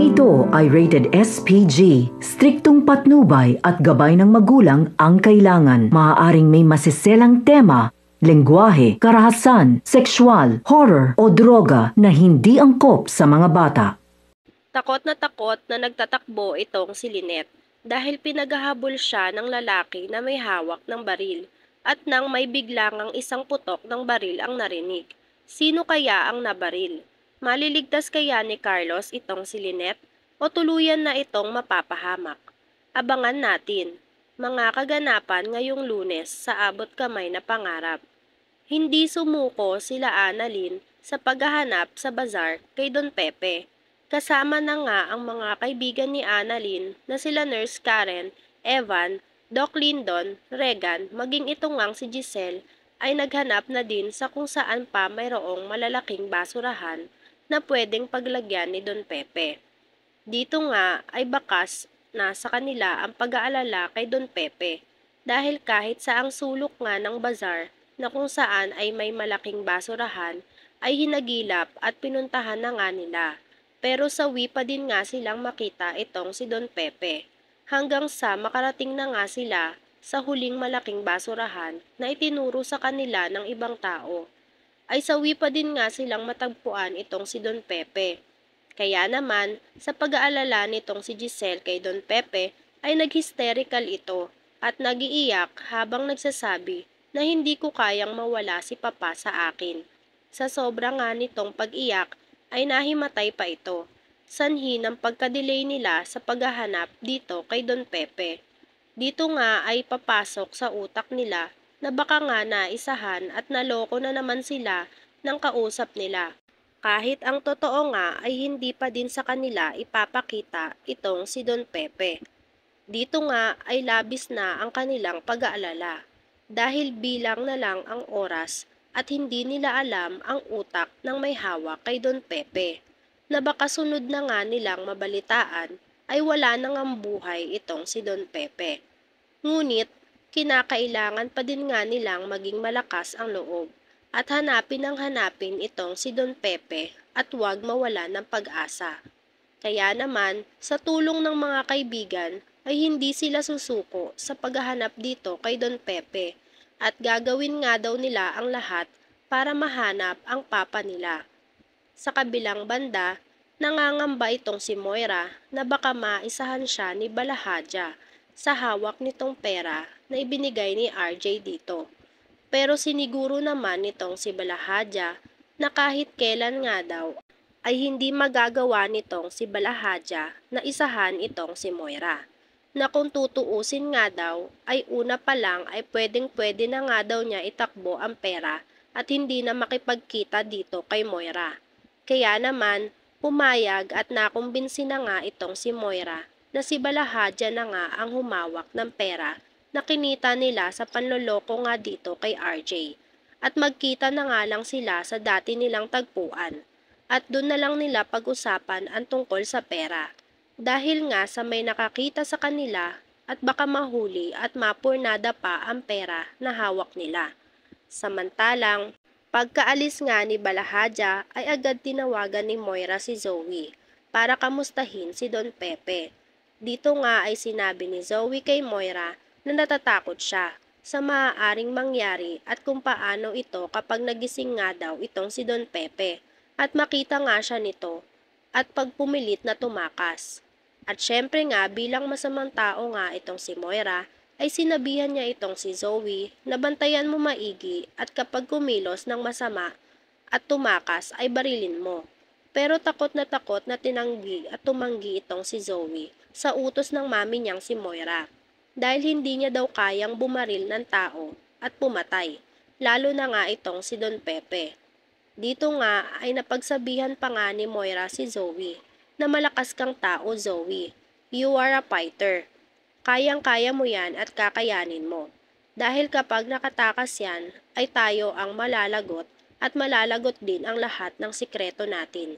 Programang ito ay rated SPG. Striktong patnubay at gabay ng magulang ang kailangan. Maaaring may masiselang tema, lengguwahe, karahasan, sexual, horror o droga na hindi angkop sa mga bata. Takot na nagtatakbo itong si Lynette dahil pinaghahabol siya ng lalaki na may hawak ng baril at nang may biglangang isang putok ng baril ang narinig. Sino kaya ang nabaril? Maliligtas kaya ni Carlos itong si Lynette o tuluyan na itong mapapahamak? Abangan natin. Mga kaganapan ngayong Lunes sa abot kamay na pangarap. Hindi sumuko sila Annalyn sa paghahanap sa bazar kay Don Pepe. Kasama na nga ang mga kaibigan ni Annalyn na sila Nurse Karen, Evan, Doc Lyndon, Regan, maging ito ngang si Giselle ay naghanap na din sa kung saan pa mayroong malalaking basurahan na pwedeng paglagyan ni Don Pepe. Dito nga ay bakas na sa kanila ang pag-aalala kay Don Pepe dahil kahit sa ang sulok nga ng bazar na kung saan ay may malaking basurahan ay hinagilap at pinuntahan na nga nila. Pero sawi pa din nga silang makita itong si Don Pepe hanggang sa makarating na nga sila sa huling malaking basurahan na itinuro sa kanila ng ibang tao. Ay sawi pa din nga silang matagpuan itong si Don Pepe. Kaya naman, sa pag-aalala nitong si Giselle kay Don Pepe ay nag-hysterical ito at nagiiyak habang nagsasabi na hindi ko kayang mawala si Papa sa akin. Sa sobra nga nitong pag-iyak ay nahimatay pa ito. Sanhi ng pagka-delay nila sa paghahanap dito kay Don Pepe. Dito nga ay papasok sa utak nila na baka nga naisahan at naloko na naman sila ng kausap nila. Kahit ang totoo nga ay hindi pa din sa kanila ipapakita itong si Don Pepe. Dito nga ay labis na ang kanilang pag-aalala dahil bilang na lang ang oras at hindi nila alam ang utak ng may hawak kay Don Pepe na baka sunod na nga nilang mabalitaan ay wala nang ang buhay itong si Don Pepe. Ngunit kinakailangan pa din nga nilang maging malakas ang loob at hanapin itong si Don Pepe at huwag mawala ng pag-asa. Kaya naman, sa tulong ng mga kaibigan ay hindi sila susuko sa paghahanap dito kay Don Pepe at gagawin nga daw nila ang lahat para mahanap ang papa nila. Sa kabilang banda, nangangamba itong si Moira na baka maisahan siya ni Balahadja sa hawak nitong pera na ibinigay ni RJ dito. Pero siniguro naman nitong si Balahadja na kahit kailan nga daw ay hindi magagawa nitong si Balahadja na isahan itong si Moira. Na kung tutuusin nga daw ay una pa lang ay pwedeng-pwede na nga daw niya itakbo ang pera at hindi na makipagkita dito kay Moira. Kaya naman, pumayag at nakumbinsi na nga itong si Moira na si Balahadja na nga ang humawak ng pera na kinita nila sa panloloko nga dito kay RJ. At magkita na nga lang sila sa dati nilang tagpuan. At doon na lang nila pag-usapan ang tungkol sa pera. Dahil nga sa may nakakita sa kanila at baka mahuli at mapurnada pa ang pera na hawak nila. Samantalang, pagkaalis nga ni Balahadja ay agad tinawagan ni Moira si Zoe para kamustahin si Don Pepe. Dito nga ay sinabi ni Zoe kay Moira na natatakot siya sa maaaring mangyari at kung paano ito kapag nagising nga daw itong si Don Pepe at makita nga siya nito at pagpumilit na tumakas. At syempre nga bilang masamang tao nga itong si Moira ay sinabihan niya itong si Zoe na bantayan mo maigi at kapag kumilos ng masama at tumakas ay barilin mo. Pero takot na tinanggi at tumanggi itong si Zoe sa utos ng mami niyang si Moira dahil hindi niya daw kayang bumaril ng tao at pumatay, lalo na nga itong si Don Pepe. Dito nga ay napagsabihan pa nga ni Moira si Zoe na malakas kang tao Zoe, you are a fighter. Kayang-kaya mo yan at kakayanin mo. Dahil kapag nakatakas yan ay tayo ang malalagot at malalagot din ang lahat ng sikreto natin.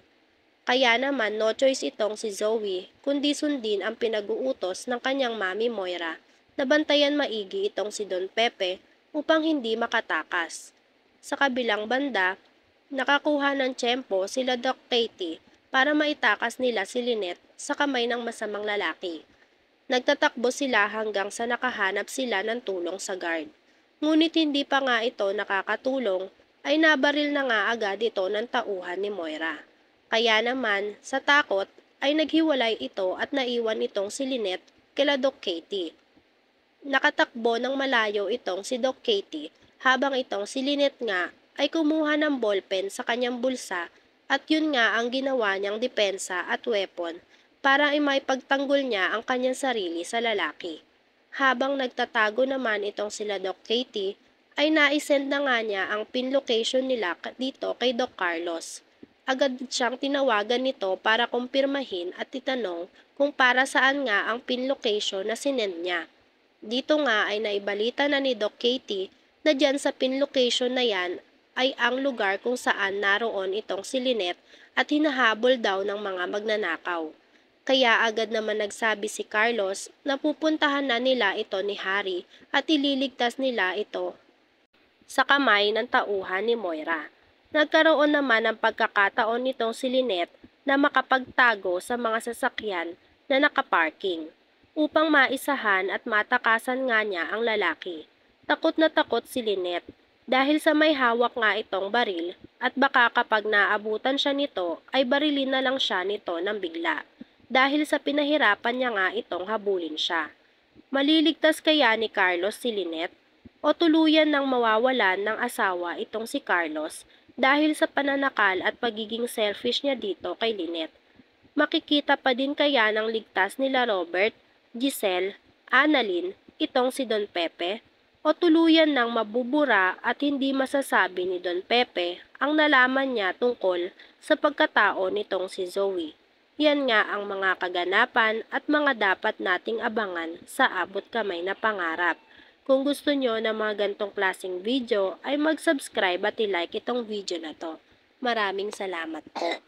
Kaya naman no choice itong si Zoe kundi sundin ang pinag-uutos ng kanyang mami Moira na bantayan maigi itong si Don Pepe upang hindi makatakas. Sa kabilang banda, nakakuha ng tiyempo sila Doc Katie para maitakas nila si Lynette sa kamay ng masamang lalaki. Nagtatakbo sila hanggang sa nakahanap sila ng tulong sa guard. Ngunit hindi pa nga ito nakakatulong ay nabaril na nga agad ito ng tauhan ni Moira. Kaya naman, sa takot, ay naghiwalay ito at naiwan itong si Lynette kila Doc Katie. Nakatakbo ng malayo itong si Doc Katie habang itong si Lynette nga ay kumuha ng ballpen sa kanyang bulsa at yun nga ang ginawa niyang depensa at weapon para ay maipagtanggol niya ang kanyang sarili sa lalaki. Habang nagtatago naman itong sila Doc Katie, ay naisend na nga niya ang pin location nila dito kay Doc Carlos. Agad siyang tinawagan nito para kumpirmahin at itanong kung para saan nga ang pin location na sinend niya. Dito nga ay naibalita na ni Doc Katie na dyan sa pin location na yan ay ang lugar kung saan naroon itong si Lynette at hinahabol daw ng mga magnanakaw. Kaya agad naman nagsabi si Carlos na pupuntahan na nila ito ni Harry at ililigtas nila ito sa kamay ng tauhan ni Moira. Nagkaroon naman ng pagkakataon nitong si Lynette na makapagtago sa mga sasakyan na nakaparking upang maisahan at matakasan nga niya ang lalaki. Takot na takot si Lynette dahil sa may hawak nga itong baril at baka kapag naabutan siya nito ay barilin na lang siya nito ng bigla. Dahil sa pinahirapan niya nga itong habulin siya. Maliligtas kaya ni Carlos si Lynette o tuluyan ng mawawalan ng asawa itong si Carlos dahil sa pananakal at pagiging selfish niya dito kay Lynette? Makikita pa din kaya ng ligtas nila Robert, Giselle, Annalyn, itong si Don Pepe? O tuluyan ng mabubura at hindi masasabi ni Don Pepe ang nalaman niya tungkol sa pagkatao nitong si Zoe? Yan nga ang mga kaganapan at mga dapat nating abangan sa abot kamay na pangarap. Kung gusto nyo ng mga gantong klaseng video ay mag-subscribe at i-like itong video na to. Maraming salamat po.